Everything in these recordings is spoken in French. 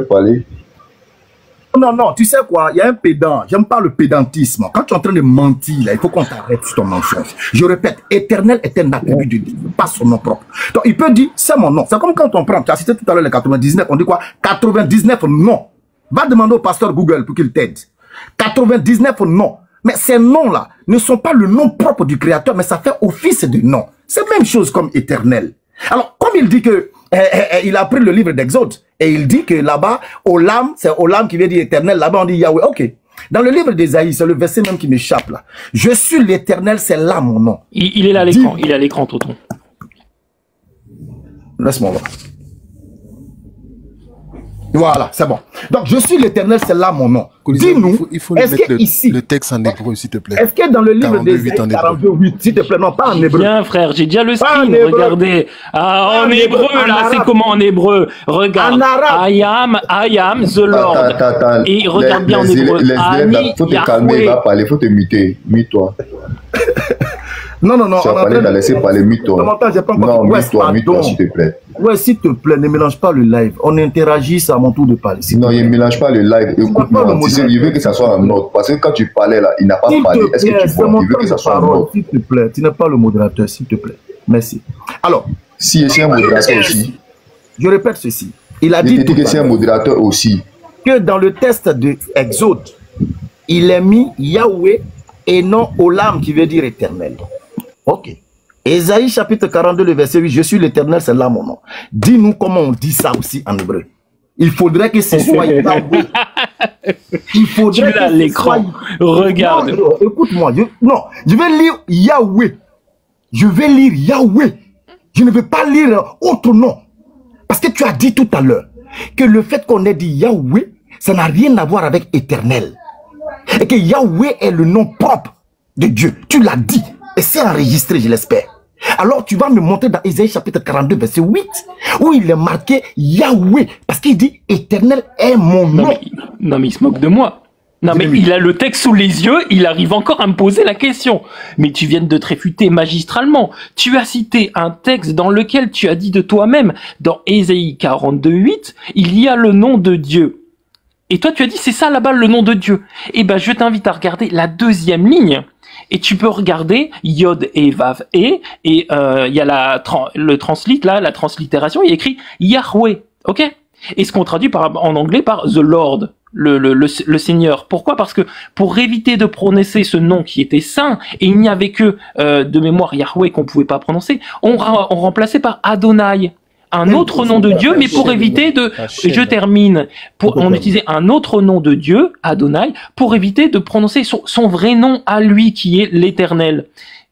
parler. Non, non, tu sais quoi, il y a un pédant, j'aime pas le pédantisme. Quand tu es en train de mentir, là, il faut qu'on t'arrête sur ton mensonge. Je répète, éternel est un attribut de Dieu, pas son nom propre. Donc il peut dire, c'est mon nom. C'est comme quand on prend, tu as cité tout à l'heure les 99, on dit quoi? 99 non. Va demander au pasteur Google pour qu'il t'aide. 99 non. Mais ces noms-là ne sont pas le nom propre du Créateur, mais ça fait office de nom. C'est la même chose comme éternel. Alors, comme il dit que il a pris le livre d'Exode et il dit que là-bas, Olam, c'est Olam qui veut dire éternel. Là-bas, on dit Yahweh. Ok. Dans le livre d'Ésaïe, c'est le verset même qui m'échappe là. Je suis l'éternel, c'est là mon nom. Il est là à l'écran. Il est à l'écran, Tonton. Laisse-moi voir. Voilà, c'est bon. Donc, je suis l'éternel, c'est là mon nom. Dis-nous, est-ce que ici, le texte en hébreu, s'il te plaît. est-ce que dans le livre d'Ésaïe 42:8, s'il te plaît, non, pas en hébreu. Bien, frère, j'ai déjà le screen, regardez. Ah, en hébreu, là, c'est comment en hébreu? Regarde. I am the Lord. Et regarde bien en hébreu. Il faut te calmer, il va parler, il faut te muter. Mute-toi. Non, non, non. Tu vas parler, t'as laissé parler, mute-toi. Non, mute-toi, mute-toi, s'il te plaît. Ouais, s'il te plaît, ne mélange pas le live. On interagit, c'est à mon tour de parler. Non, il ne mélange pas le live. Écoute-moi, tu sais, il veut que ça soit en ordre. Parce que quand tu parlais là, il n'a pas parlé. Est-ce que tu vois? Il veut que ça soit en ordre. S'il te plaît, tu n'es pas le modérateur, s'il te plaît. Merci. Alors. Si, c'est un modérateur aussi. Je répète ceci. Il a dit que c'est un modérateur aussi. Que dans le test de Exode, il a mis Yahweh et non Olam qui veut dire éternel. Ok. Ésaïe chapitre 42, le verset 8, je suis l'éternel, c'est là mon nom. Dis-nous comment on dit ça aussi en hébreu. Il faudrait que ce soit Yahweh. Il faudrait que l'écran. Regarde. Écoute-moi. Je vais lire Yahweh. Je vais lire Yahweh. Je ne veux pas lire autre nom. Parce que tu as dit tout à l'heure que le fait qu'on ait dit Yahweh, ça n'a rien à voir avec éternel. Et que Yahweh est le nom propre de Dieu. Tu l'as dit. Et c'est enregistré, je l'espère. Alors tu vas me montrer dans Ésaïe chapitre 42, verset 8, où il est marqué Yahweh. Parce qu'il dit éternel est mon nom. Non mais il se moque de moi. Non mais il a le texte sous les yeux, il arrive encore à me poser la question. Mais tu viens de te réfuter magistralement. Tu as cité un texte dans lequel tu as dit de toi-même, dans Ésaïe 42, 8, il y a le nom de Dieu. Et toi tu as dit c'est ça là-bas le nom de Dieu. Eh ben je t'invite à regarder la deuxième ligne. Et tu peux regarder Yod et Vav et il y a le translite là, la translittération, il y a écrit Yahweh, ok? Et ce qu'on traduit en anglais par the Lord, le Seigneur. Pourquoi? Parce que pour éviter de prononcer ce nom qui était saint, et il n'y avait que de mémoire Yahweh qu'on pouvait pas prononcer, on remplaçait par Adonai. Un autre nom de Dieu, mais pour éviter de... Je termine. On utilisait un autre nom de Dieu, Adonai, pour éviter de prononcer son vrai nom à lui, qui est l'Éternel.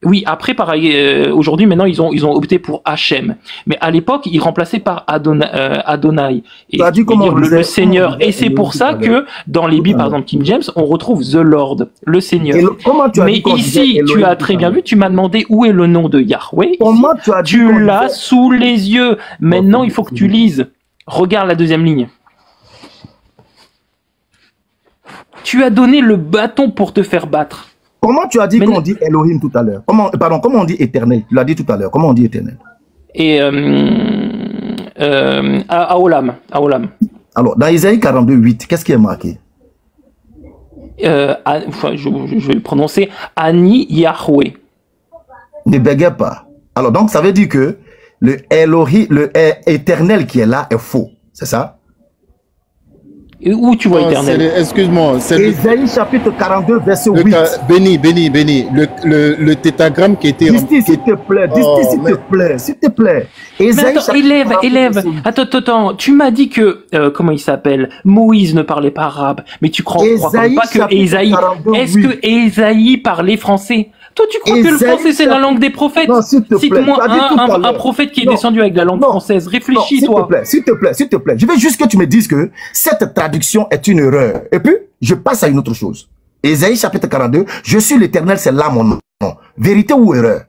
Oui, après, pareil, aujourd'hui, maintenant, ils ont opté pour Hachem. Mais à l'époque, ils remplaçaient par Adonai. Et le Seigneur. Et c'est pour ça que dans les Bibles, par exemple, King James, on retrouve The Lord, le Seigneur. Mais ici, tu as très bien vu, tu m'as demandé où est le nom de Yahweh. Tu l'as sous les yeux. Maintenant, il faut que tu lises. Regarde la deuxième ligne. Tu as donné le bâton pour te faire battre. Comment tu as dit qu'on dit Elohim tout à l'heure? Comment on dit éternel? Tu l'as dit tout à l'heure. Comment on dit éternel? Et Aolam. Alors, dans Isaïe 42, 8, qu'est-ce qui est marqué? Je vais le prononcer Ani Yahweh. Ne bégaye pas. Alors, donc, ça veut dire que le Elohim, le éternel qui est là est faux. C'est ça? Et où tu vois éternel? Excuse-moi. Ésaïe chapitre 42, verset 8. Béni. Le tétragramme qui était... S'il te plaît, s'il te plaît. Ésaïe, élève. Attends. Tu m'as dit que, comment il s'appelle? Moïse ne parlait pas arabe. Mais tu crois pas que Ésaïe... Est-ce que Ésaïe parlait français? Toi, tu crois que le français, c'est la langue des prophètes? Cite-moi un prophète qui est descendu avec la langue française. Réfléchis, toi. S'il te plaît. Je veux juste que tu me dises que cette traduction est une erreur. Et puis, je passe à une autre chose. Ésaïe chapitre 42, je suis l'Éternel, c'est là mon nom. Vérité ou erreur?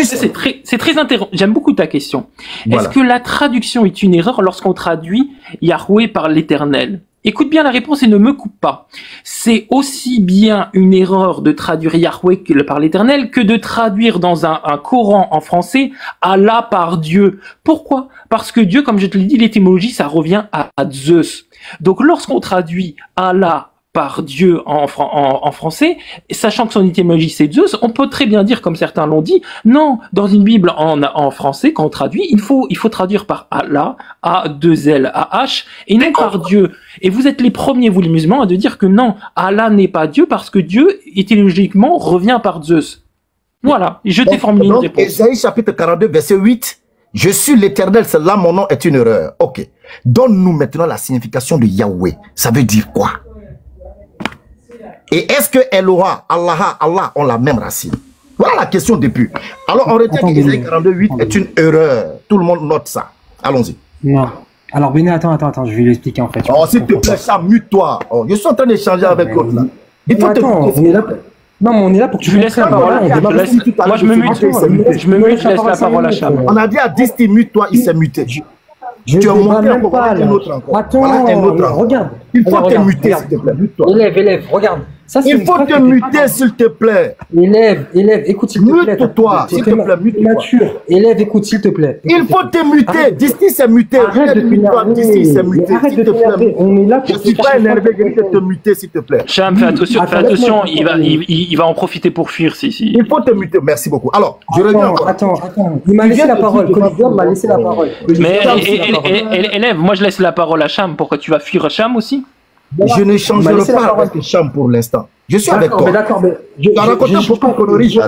C'est très intéressant. J'aime beaucoup ta question. Voilà. Est-ce que la traduction est une erreur lorsqu'on traduit Yahweh par l'Éternel? Écoute bien la réponse et ne me coupe pas. C'est aussi bien une erreur de traduire Yahweh par l'Éternel que de traduire dans un Coran en français Allah par Dieu. Pourquoi? Parce que Dieu, comme je te l'ai dit, l'étymologie, ça revient à Zeus. Donc lorsqu'on traduit Allah par Dieu en français, sachant que son étymologie c'est Zeus, on peut très bien dire, comme certains l'ont dit, non, dans une Bible en français, quand on traduit, il faut traduire par Allah, A2L, AH, et non par Dieu. Et vous êtes les premiers, vous les musulmans, à de dire que non, Allah n'est pas Dieu parce que Dieu, étymologiquement, revient par Zeus. Voilà, je t'ai formulé une réponse. Ésaïe chapitre 42, verset 8, je suis l'Éternel, c'est là mon nom est une erreur. Ok, donne-nous maintenant la signification de Yahweh. Ça veut dire quoi? Et est-ce que Eloha, Allah ont la même racine? Voilà la question depuis. Alors on retient que Ésaïe 42.8 est une erreur. Tout le monde note ça. Allons-y. Non. Alors Béné, attends, je vais l'expliquer en fait. Oh s'il te plaît, ça mute-toi. Oh, je suis en train d'échanger avec l'autre là. Il faut te muter. Non, mais on est là pour que tu laisses la parole. Moi je me mute, je laisse la parole à Cham. On a dit à Disti, mute-toi, il s'est muté. Tu as monté un peu un autre encore. Attends, regarde. Il faut te muter, s'il te plaît. Élève, regarde. Ça, il faut te muter, s'il te plaît. Élève, écoute, s'il te plaît. Mute-toi, s'il te plaît, mute-toi. Élève, écoute, s'il te plaît. Il faut te muter. Disti s'est muté. Arrête de t'énerver. Disti s'est muté. Arrête de t'énerver. On est là pour... Je ne suis pas énervé, je vais te muter, s'il te plaît. Cham, fais attention, il va en profiter pour fuir. Il faut te muter. Merci beaucoup. Alors, je reviens encore. Attends. Il m'a laissé la parole. Colibert m'a laissé la parole. Mais élève, moi je laisse la parole à Cham. Pourquoi tu vas fuir à Cham aussi? Je ne changerai pas avec Cham pour l'instant. Je suis avec toi. D'accord, mais tu as raconté beaucoup de conneries. Je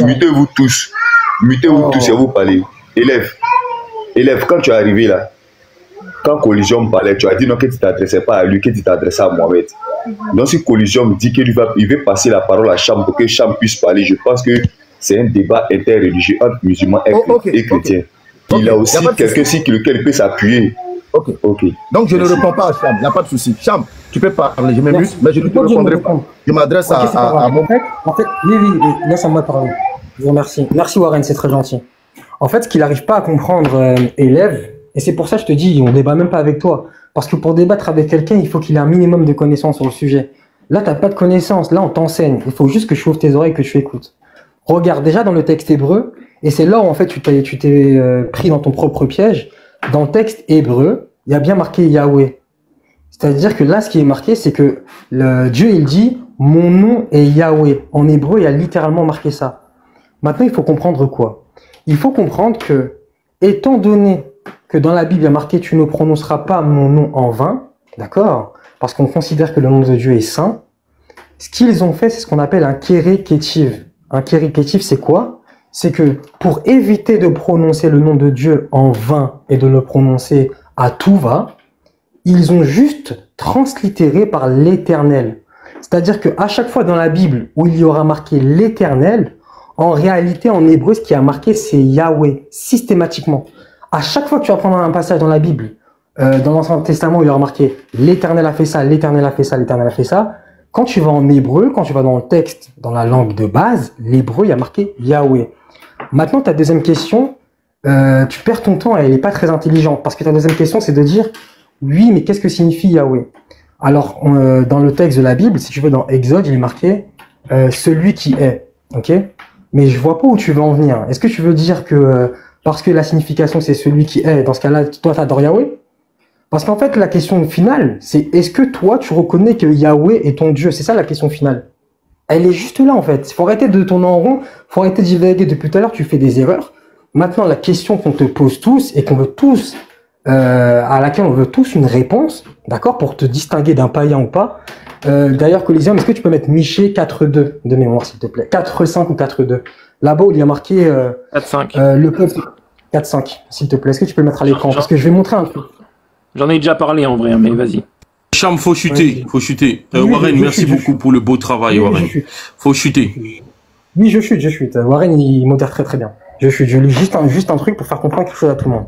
Mutez-vous tous, et vous parlez. Élève, quand tu es arrivé là, quand Collision parlait, tu as dit non que tu ne t'adressais pas à lui, que tu t'adressais à Mohamed. Donc si Collision dit qu'il veut passer la parole à Cham pour que Cham puisse parler, je pense que c'est un débat interreligieux entre musulmans et chrétiens. Il a aussi quelqu'un sur lequel il peut s'appuyer. Ok. Donc je ne réponds pas à Cham, il n'y a pas de souci. Cham, tu peux parler, je m'amuse, mais je ne te répondrai pas. Je m'adresse à mon... En fait, oui, laisse-moi parler. Je vous remercie. Merci Warren, c'est très gentil. En fait, ce qu'il n'arrive pas à comprendre, élève, et c'est pour ça que je te dis, on ne débat même pas avec toi. Parce que pour débattre avec quelqu'un, il faut qu'il ait un minimum de connaissances sur le sujet. Là, tu n'as pas de connaissances, là, on t'enseigne. Il faut juste que je ouvre tes oreilles et que tu écoutes. Regarde, déjà dans le texte hébreu, et c'est là où en fait tu t'es pris dans ton propre piège. Dans le texte hébreu, il y a bien marqué Yahweh. C'est-à-dire que là, ce qui est marqué, c'est que Dieu, il dit « Mon nom est Yahweh ». En hébreu, il y a littéralement marqué ça. Maintenant, il faut comprendre quoi? Il faut comprendre que, étant donné que dans la Bible, il y a marqué « Tu ne prononceras pas mon nom en vain », d'accord? Parce qu'on considère que le nom de Dieu est saint. Ce qu'ils ont fait, c'est ce qu'on appelle un kéré kétiv. Un kéré kétiv, c'est quoi? C'est que pour éviter de prononcer le nom de Dieu en vain et de le prononcer à tout va, ils ont juste translittéré par l'Éternel. C'est-à-dire qu'à chaque fois dans la Bible où il y aura marqué l'Éternel, en réalité, en hébreu, ce qui a marqué, c'est Yahweh, systématiquement. À chaque fois que tu vas prendre un passage dans la Bible, dans l'Ancien Testament, il y aura marqué l'Éternel a fait ça, l'Éternel a fait ça, l'Éternel a fait ça. Quand tu vas en hébreu, quand tu vas dans le texte, dans la langue de base, l'hébreu, il y a marqué Yahweh. Maintenant, ta deuxième question, tu perds ton temps et elle n'est pas très intelligente. Parce que ta deuxième question, c'est de dire, oui, mais qu'est-ce que signifie Yahweh? Alors, dans le texte de la Bible, si tu veux, dans Exode, il est marqué celui qui est. Ok? Mais je vois pas où tu veux en venir. Est-ce que tu veux dire que parce que la signification, c'est celui qui est, dans ce cas-là, toi, tu adores Yahweh? Parce qu'en fait, la question finale, c'est est-ce que toi, tu reconnais que Yahweh est ton Dieu? C'est ça la question finale. Elle est juste là, en fait. Il faut arrêter de tourner en rond. Il faut arrêter de divaguer. Depuis tout à l'heure, tu fais des erreurs. Maintenant, la question qu'on te pose tous et qu'on veut tous, à laquelle on veut tous une réponse, d'accord, pour te distinguer d'un païen ou pas. D'ailleurs, Coliseum, est-ce que tu peux mettre Michée 4.2 de mémoire, s'il te plaît? 4.5 ou 4.2. Là-bas, il y a marqué 4.5. Le peuple 4.5, s'il te plaît. Est-ce que tu peux le mettre à l'écran? Parce que je vais montrer un truc. J'en ai déjà parlé en vrai, mais vas-y. Cham, faut chuter, faut chuter. Warren, merci beaucoup pour le beau travail, Warren. Faut chuter. Oui, je chute. Warren, il modère très très bien. Je chute. Je lis juste un truc pour faire comprendre quelque chose à tout le monde.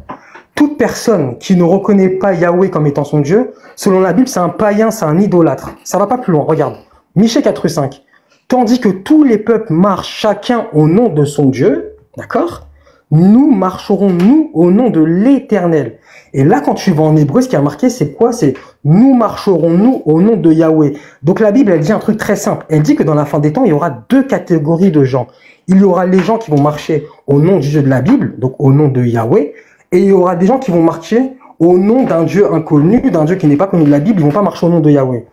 Toute personne qui ne reconnaît pas Yahweh comme étant son Dieu, selon la Bible, c'est un païen, c'est un idolâtre. Ça va pas plus loin, regarde. Michée 4.5. Tandis que tous les peuples marchent chacun au nom de son Dieu, d'accord? nous marcherons, nous, au nom de l'Éternel. Et là, quand tu vas en hébreu, ce qui a marqué, c'est quoi? C'est nous marcherons, nous, au nom de Yahweh. Donc la Bible, elle dit un truc très simple. Elle dit que dans la fin des temps, il y aura deux catégories de gens. Il y aura les gens qui vont marcher au nom du Dieu de la Bible, donc au nom de Yahweh, et il y aura des gens qui vont marcher au nom d'un Dieu inconnu, d'un Dieu qui n'est pas connu de la Bible, ils vont pas marcher au nom de Yahweh.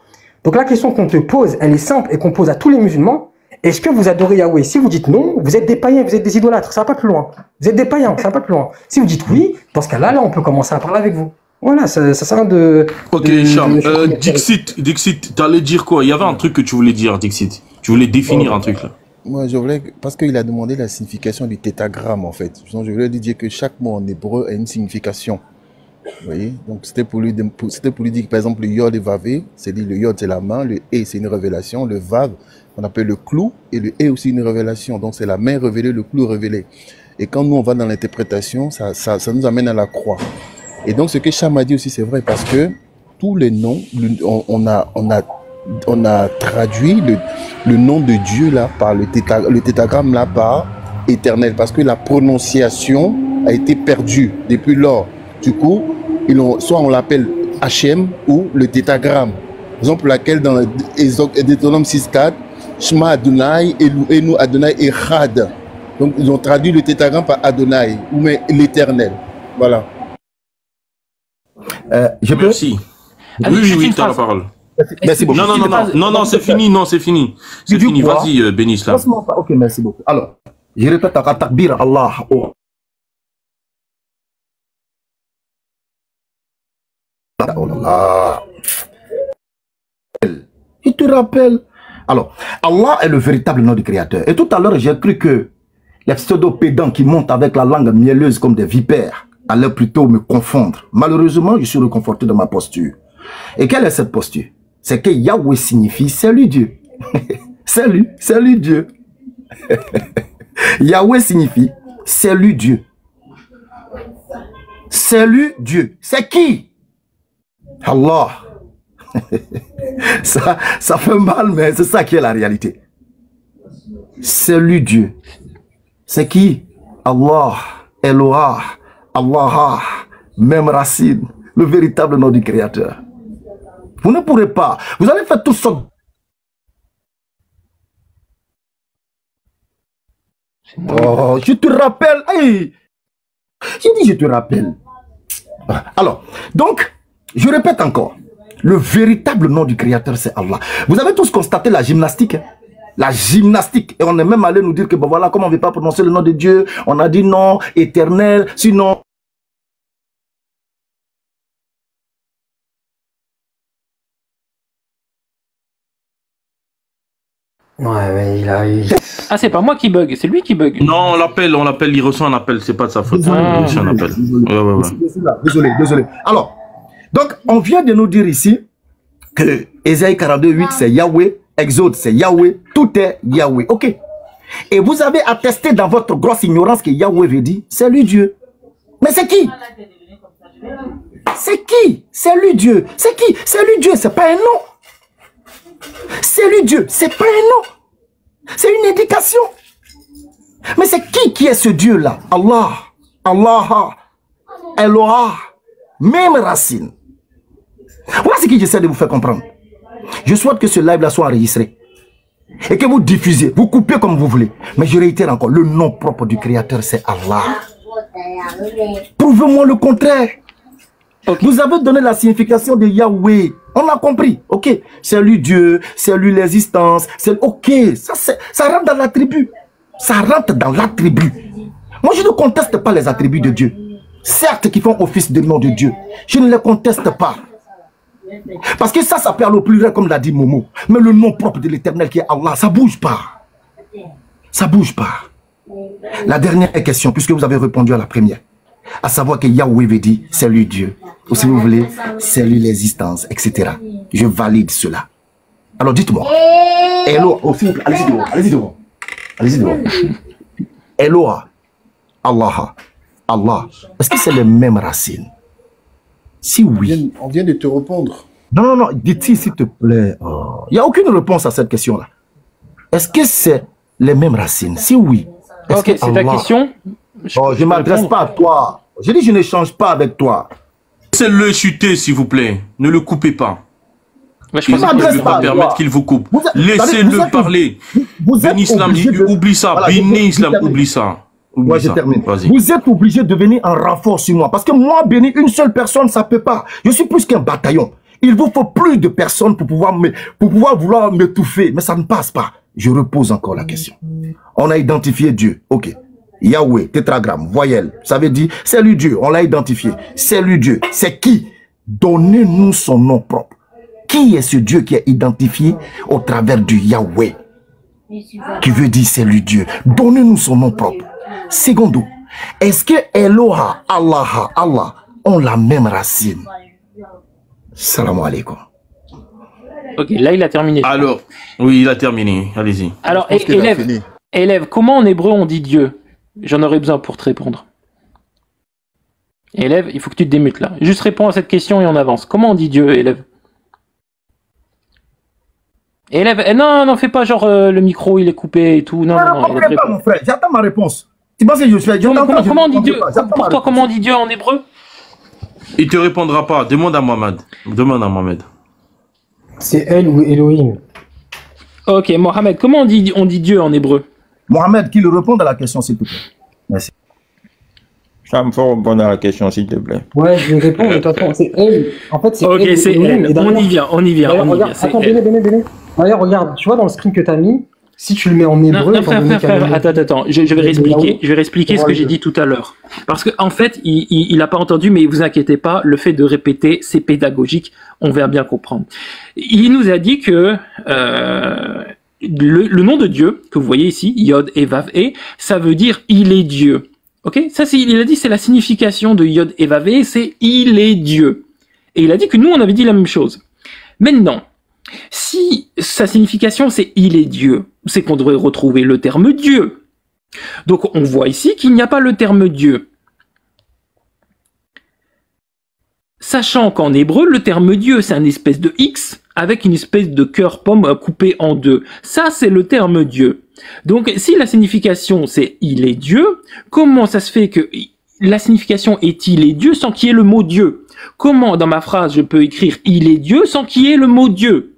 Donc la question qu'on te pose, elle est simple et qu'on pose à tous les musulmans. Est-ce que vous adorez Yahweh? Si vous dites non, vous êtes des païens, vous êtes des idolâtres, ça va pas plus loin. Vous êtes des païens, ça va pas plus loin. Si vous dites oui, dans ce cas-là, on peut commencer à parler avec vous. Voilà, ça sert à rien de... Ok, Charles, Dixit, t'allais dire quoi? Il y avait un truc que tu voulais dire, Dixit. Tu voulais définir un truc, là. Moi, je voulais, parce qu'il a demandé la signification du tétragramme, en fait. Donc, je voulais lui dire que chaque mot en hébreu a une signification. Vous voyez? Donc, c'était pour lui dire que, par exemple, le yod et vavé, c'est dit le yod, c'est la main, le et, c'est une révélation, le vav, on appelle le clou, et le et aussi une révélation. Donc, c'est la main révélée, le clou révélé. Et quand nous, on va dans l'interprétation, ça nous amène à la croix. Et donc, ce que Cham a dit aussi, c'est vrai, parce que tous les noms, on a traduit le nom de Dieu là par le tétragramme là par éternel, parce que la prononciation a été perdue depuis lors. Du coup, soit on l'appelle Hachem ou le tétragramme. Raison pour laquelle dans Deutéronome 6.4, Shema Adonai, Eloheinu Adonai Echad. Donc ils ont traduit le tétragramme par Adonai, ou mais l'éternel. Voilà. Je peux... Merci. Oui, t'as la parole. Merci beaucoup. Non, c'est fini, c'est fini. C'est fini, vas-y, bénis là. Ok, merci beaucoup. Alors, je répète à takbir Allah. Oh là là. Je te rappelle. Alors, Allah est le véritable nom du Créateur. Et tout à l'heure, j'ai cru que les pseudo-pédants qui montent avec la langue mielleuse comme des vipères allaient plutôt me confondre. Malheureusement, je suis reconforté dans ma posture. Et quelle est cette posture? C'est que Yahweh signifie salut Dieu. salut Dieu. Yahweh signifie salut Dieu. Salut Dieu. C'est qui? Allah. ça fait mal, mais c'est ça qui est la réalité. Salut Dieu. C'est qui? Allah, Eloah, Allah, même racine, le véritable nom du Créateur. Vous ne pourrez pas. Vous allez faire tout ça. Oh, je te rappelle. Hey, j'ai dit je te rappelle. Alors, donc, je répète encore. Le véritable nom du Créateur, c'est Allah. Vous avez tous constaté la gymnastique. Hein? La gymnastique. Et on est même allé nous dire que, ben voilà, comme on ne veut pas prononcer le nom de Dieu, on a dit non, éternel, sinon... Ouais, Ah, c'est pas moi qui bug, c'est lui qui bug. Non, on l'appelle, il reçoit un appel, c'est pas de sa faute. Il reçoit un appel. Désolé. Alors, donc, on vient de nous dire ici que Ésaïe 42.8, c'est Yahweh, Exode, c'est Yahweh, tout est Yahweh. Ok. Et vous avez attesté dans votre grosse ignorance que Yahweh veut dire, c'est lui Dieu. Mais c'est qui? C'est qui? C'est lui Dieu. C'est qui? C'est lui Dieu, c'est pas un nom. C'est lui Dieu, c'est pas un nom. C'est une indication. Mais c'est qui est ce Dieu-là? Allah, Eloah, même racine. Voilà ce que j'essaie de vous faire comprendre. Je souhaite que ce live-là soit enregistré. Et que vous diffusez, vous coupez comme vous voulez. Mais je réitère encore, le nom propre du Créateur, c'est Allah. Prouvez-moi le contraire. Okay. Vous avez donné la signification de Yahweh. On a compris. Ok. C'est lui Dieu, c'est lui l'existence. Ok. Ça rentre dans l'attribut. Ça rentre dans l'attribut. Moi, je ne conteste pas les attributs de Dieu. Certes, qui font office de nom de Dieu. Je ne les conteste pas. Parce que ça peut aller au pluriel, comme l'a dit Momo. Mais le nom propre de l'Éternel qui est Allah, ça ne bouge pas. Ça ne bouge pas. La dernière question, puisque vous avez répondu à la première. À savoir que Yahweh veut dire, c'est lui Dieu. Ou si vous voulez, c'est lui l'existence, etc. Je valide cela. Alors dites-moi. Eloah, allez-y devant. Eloah, Allah. Est-ce que c'est les mêmes racines? Si oui. On vient de te répondre. Non, dites-y s'il te plaît. Oh. Il n'y a aucune réponse à cette question-là. Est-ce que c'est les mêmes racines? Si oui. Ok, c'est ta question. Je ne m'adresse pas à toi. J'ai dit je n'échange pas avec toi. Laissez-le chuter, s'il vous plaît. Ne le coupez pas. Ouais, je Il pense ne que peut pas permettre qu'il vous coupe. Vous êtes- Laissez-le parler. Vous êtes Ben Islam, obligé de- oublie ça. Voilà, Ben je Islam, termine. oublie ça. Oublie Moi, je ça. termine. Vas-y. Vous êtes obligé de venir en renfort sur moi. Parce que moi, béni, une seule personne, ça ne peut pas. Je suis plus qu'un bataillon. Il vous faut plus de personnes pour pouvoir vouloir m'étouffer. Mais ça ne passe pas. Je repose encore la question. On a identifié Dieu. Ok. Yahweh, tétragramme, voyelle. Ça veut dire, c'est lui Dieu. On l'a identifié. C'est lui Dieu. C'est qui? Donnez-nous son nom propre. Qui est ce Dieu qui est identifié au travers du Yahweh? Qui veut dire c'est lui Dieu. Donnez-nous son nom propre. Secondo, est-ce que Eloha, Allah ont la même racine? Salam alaikum. Ok, là il a terminé. Alors, oui, il a terminé. Allez-y. Alors, Je pense qu'il a fini. élève, comment en hébreu on dit Dieu? J'en aurais besoin pour te répondre. Élève, il faut que tu te démutes là. Juste réponds à cette question et on avance. Comment on dit Dieu, élève? Élève, non, fais pas genre le micro il est coupé et tout. Non, élève, Pas, mon frère, j'attends ma réponse. Tu penses que je suis... comment on dit Dieu? Pour toi, comment on dit Dieu en hébreu? Il te répondra pas. Demande à Mohamed. Demande à Mohamed. C'est elle ou Elohim. Ok, Mohamed, comment on dit Dieu en hébreu? Mohamed, qu'il réponde à la question, s'il te plaît. Merci. Ça me faut répondre à la question, s'il te plaît. Ouais, je vais répondre, de toute façon, c'est elle. En fait, c'est Ok, elle. c'est Elohim, elle. et derrière- On y vient. D'ailleurs, regarde, attends, Béné. D'ailleurs, regarde, tu vois dans le screen que t'as mis, si tu le mets en hébreu... Non, étant donné qu'il y a frère, le- attends, je vais réexpliquer ce que j'ai dit tout à l'heure. Parce que en fait, il a pas entendu, mais vous inquiétez pas, le fait de répéter, c'est pédagogique, on va bien comprendre. Il nous a dit que le nom de Dieu, que vous voyez ici, Yod et Vav E, ça veut dire il est Dieu. Ok? Ça, il a dit, c'est la signification de Yod et Vav E, c'est il est Dieu. Et il a dit que nous, on avait dit la même chose. Maintenant, si sa signification c'est il est Dieu, c'est qu'on devrait retrouver le terme Dieu. Donc on voit ici qu'il n'y a pas le terme Dieu. Sachant qu'en hébreu, le terme Dieu c'est un espèce de X avec une espèce de cœur pomme coupé en deux. Ça c'est le terme Dieu. Donc si la signification c'est il est Dieu, comment ça se fait que la signification est il est Dieu sans qu'il y ait le mot Dieu? Comment dans ma phrase je peux écrire il est Dieu sans qu'il y ait le mot Dieu?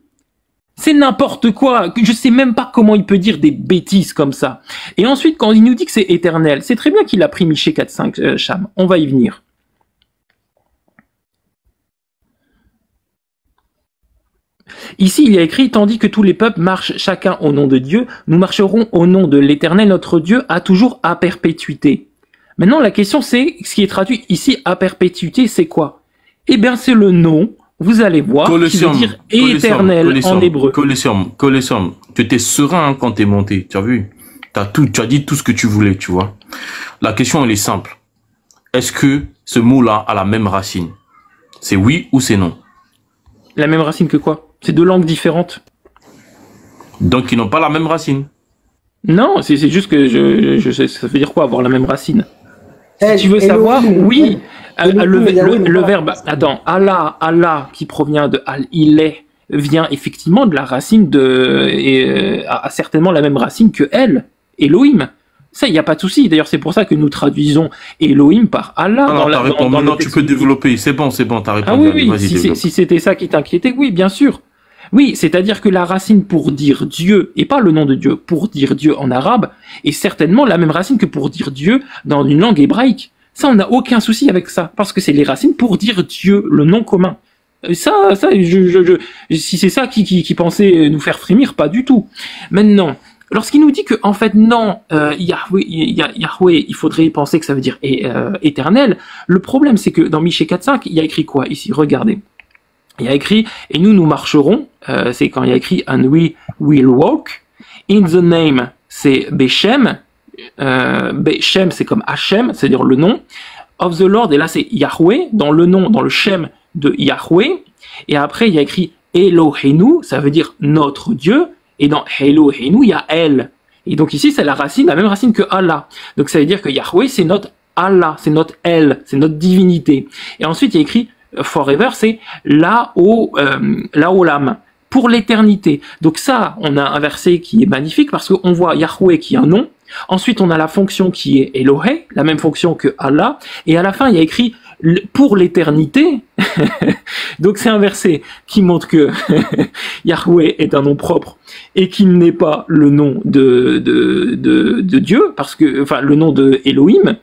C'est n'importe quoi. Je sais même pas comment il peut dire des bêtises comme ça. Et ensuite, quand il nous dit que c'est éternel, c'est très bien qu'il a pris Michée 4.5, Cham. On va y venir. Ici, il y a écrit, tandis que tous les peuples marchent chacun au nom de Dieu, nous marcherons au nom de l'éternel, notre Dieu, à toujours à perpétuité. Maintenant, la question c'est, ce qui est traduit ici à perpétuité, c'est quoi? Eh bien, c'est le nom. Vous allez voir, qui veut dire éternel en hébreu. Colosseum, tu étais serein quand t'es monté, tu as vu? Tu as dit tout ce que tu voulais, tu vois. La question, elle est simple. Est-ce que ce mot-là a la même racine? C'est oui ou c'est non? La même racine que quoi? C'est deux langues différentes. Donc, ils n'ont pas la même racine? Non, c'est juste que je sais, ça veut dire quoi, avoir la même racine? Si tu veux Elohim, savoir, oui. Elohim, Le verbe, attends, Allah, qui provient de il est, vient effectivement de la racine a certainement la même racine que elle, Elohim. Ça, il n'y a pas de souci. D'ailleurs, c'est pour ça que nous traduisons Elohim par Allah. Maintenant, tu peux développer. C'est bon, t'as répondu. Ah oui, si c'était ça qui t'inquiétait, oui, bien sûr. Oui, c'est-à-dire que la racine pour dire Dieu, et pas le nom de Dieu, pour dire Dieu en arabe, est certainement la même racine que pour dire Dieu dans une langue hébraïque. Ça, on n'a aucun souci avec ça, parce que c'est les racines pour dire Dieu, le nom commun. Si c'est ça qui pensait nous faire frémir, pas du tout. Maintenant, lorsqu'il nous dit que, en fait, non, Yahweh, il faudrait penser que ça veut dire éternel, le problème, c'est que dans Michée 4.5, il y a écrit quoi ici? Regardez. Il y a écrit, et nous marcherons, c'est quand il y a écrit, and we will walk, in the name, c'est Beshem, Beshem, c'est comme Hachem, c'est-à-dire le nom, of the Lord, et là c'est Yahweh, dans le nom, dans le Shem de Yahweh, et après il y a écrit Eloheinu, ça veut dire notre Dieu, et dans Eloheinu, il y a El. Et donc ici, c'est la même racine que Allah. Donc ça veut dire que Yahweh, c'est notre Allah, c'est notre El, c'est notre divinité. Et ensuite, il y a écrit Forever, c'est Laolam, pour l'éternité. Donc ça, on a un verset qui est magnifique parce qu'on voit Yahweh qui est un nom, Ensuite, on a la fonction qui est Elohé, la même fonction que Allah. Et à la fin, il y a écrit pour l'éternité. Donc c'est un verset qui montre que Yahweh est un nom propre et qu'il n'est pas le nom de Dieu, parce que, enfin, le nom de Elohim.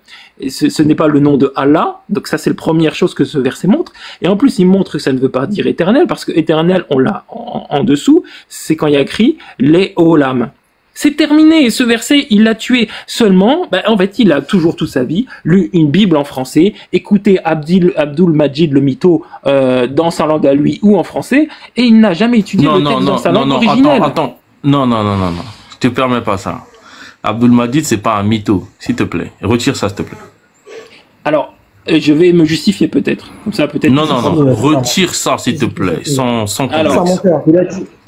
Ce n'est pas le nom de Allah, donc ça c'est la première chose que ce verset montre. Et en plus il montre que ça ne veut pas dire éternel, parce que éternel on l'a en dessous, c'est quand il y a écrit les olam. C'est terminé, ce verset il l'a tué seulement, en fait il a toujours toute sa vie lu une Bible en français, écouté Abdul Majid le mytho dans sa langue à lui ou en français, et il n'a jamais étudié le texte dans sa langue originelle. Attends, non, je te permets pas ça. Abdul Majid, c'est pas un mytho, s'il te plaît. Retire ça, s'il te plaît. Alors, je vais me justifier peut-être. Comme ça, peut-être. Non, retire ça, s'il te plaît, sans complexe.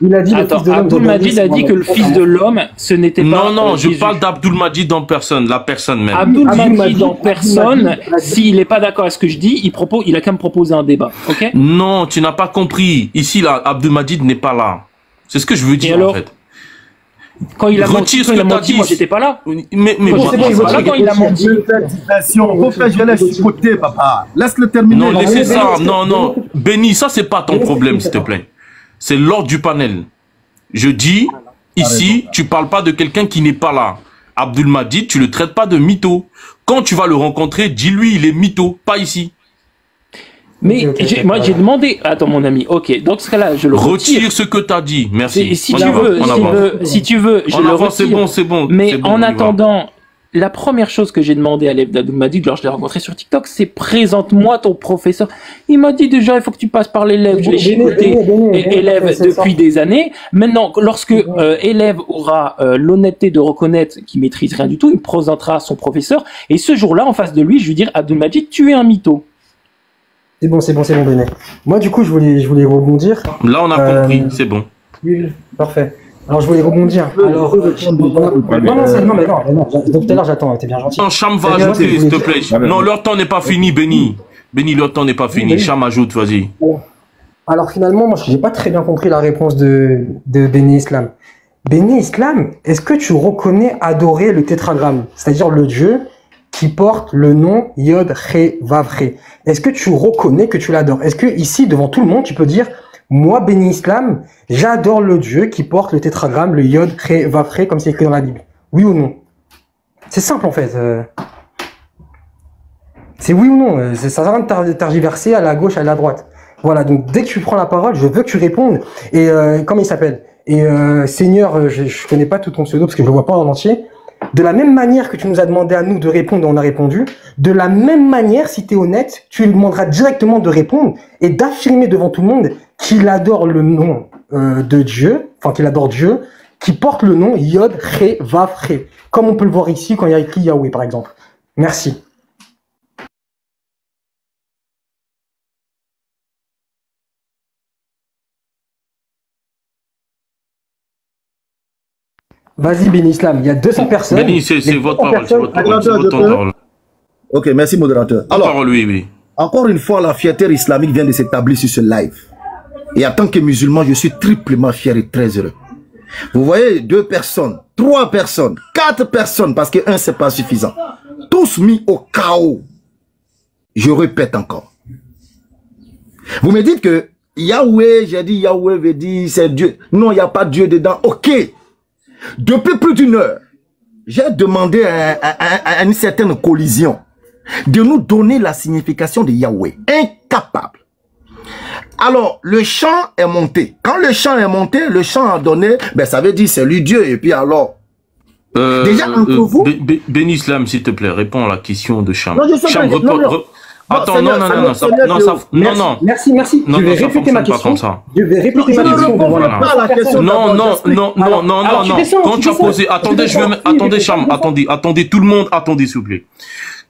Il a dit attends, Abdul Majid a dit que le fils de l'homme, ce n'était pas. Non, je parle d'Abdul Majid en personne, la personne même. Abdul Majid en personne, s'il n'est pas d'accord avec ce que je dis, il a qu'à me proposer un débat, ok? Non, tu n'as pas compris. Ici, là, Abdul Majid n'est pas là. C'est ce que je veux dire, en fait. Quand il a menti, moi j'étais pas là. Mais quand il a menti. Je laisse côté, papa. Laisse-le terminer. Non, laissez ça. Non. Béni, ça c'est pas ton problème, s'il te plaît. C'est l'ordre du panel. Je dis, ici, tu parles pas de quelqu'un qui n'est pas là. Abdul Majid, tu le traites pas de mytho. Quand tu vas le rencontrer, dis-lui, il est mytho, pas ici. Mais moi j'ai demandé, attends mon ami, ok, dans ce cas-là je le retire. Retire ce que tu as dit, merci. Si tu veux, je le retire. C'est bon. Mais en attendant, la première chose que j'ai demandé à l'élève d'Abdul Majid, alors je l'ai rencontré sur TikTok, c'est présente-moi ton professeur. Il m'a dit déjà, il faut que tu passes par l'élève. Je l'ai chicoté, élève depuis des années. Maintenant, lorsque élève aura l'honnêteté de reconnaître qu'il maîtrise rien du tout, il présentera son professeur. Et ce jour-là, en face de lui, je lui dirai, Abdul Majid, tu es un mytho. C'est bon, Béné. Moi, du coup, je voulais rebondir. Là, on a compris, c'est bon. Oui, parfait. Alors, je voulais rebondir. Alors, non. Donc, tout à l'heure, j'attends, t'es bien gentil. Non, Cham va ajouter, s'il te plaît. Non, leur temps n'est pas fini, Béni. Béni, leur temps n'est pas fini. Cham ajoute, vas-y. Alors, finalement, moi, j'ai pas très bien compris la réponse de Béni Islam. Béni Islam, est-ce que tu reconnais adorer le tétragramme, c'est-à-dire le Dieu qui porte le nom Yod He Vav He? Est-ce que tu reconnais que tu l'adores? Est-ce que ici, devant tout le monde, tu peux dire, moi, Béni Islam, j'adore le Dieu qui porte le tétragramme, le Yod He Vav He, comme c'est écrit dans la Bible? Oui ou non? C'est simple en fait. C'est oui ou non. Ça sert à rien de tergiverser à la gauche, à la droite. Voilà. Donc dès que tu prends la parole, je veux que tu répondes. Et comment il s'appelle? Et Seigneur, je connais pas tout ton pseudo parce que je le vois pas en entier. De la même manière que tu nous as demandé à nous de répondre, on a répondu. De la même manière, si tu es honnête, tu lui demanderas directement de répondre et d'affirmer devant tout le monde qu'il adore le nom de Dieu, enfin qu'il adore Dieu, qui porte le nom Yod He Vav He, comme on peut le voir ici quand il y a écrit Yahweh par exemple. Merci. Vas-y, Béni Islam, il y a 200 personnes. Béni, c'est votre parole, c'est votre parole. Ok, merci modérateur. Alors, parole, oui. Encore une fois, la fierté islamique vient de s'établir sur ce live. Et en tant que musulman, je suis triplement fier et très heureux. Vous voyez, 2 personnes, 3 personnes, 4 personnes, parce que 1 c'est pas suffisant. Tous mis au chaos. Je répète encore. Vous me dites que Yahweh, j'ai dit Yahweh veut dire c'est Dieu. Non, il n'y a pas Dieu dedans. Ok. Depuis plus d'1 heure, j'ai demandé à une certaine collision de nous donner la signification de Yahweh. Incapable. Alors, le chant est monté. Quand le chant est monté, le chant a donné, ben ça veut dire c'est lui Dieu. Et puis alors, déjà entre vous... Béni Islam, s'il te plaît, réponds à la question de Cham. Non, je sais Cham, attends, non. Merci. Je vais répéter ma question. Je vais répéter ma question. Non. Quand tu as posé, attendez, Cham, attendez, tout le monde, attendez, s'il vous plaît.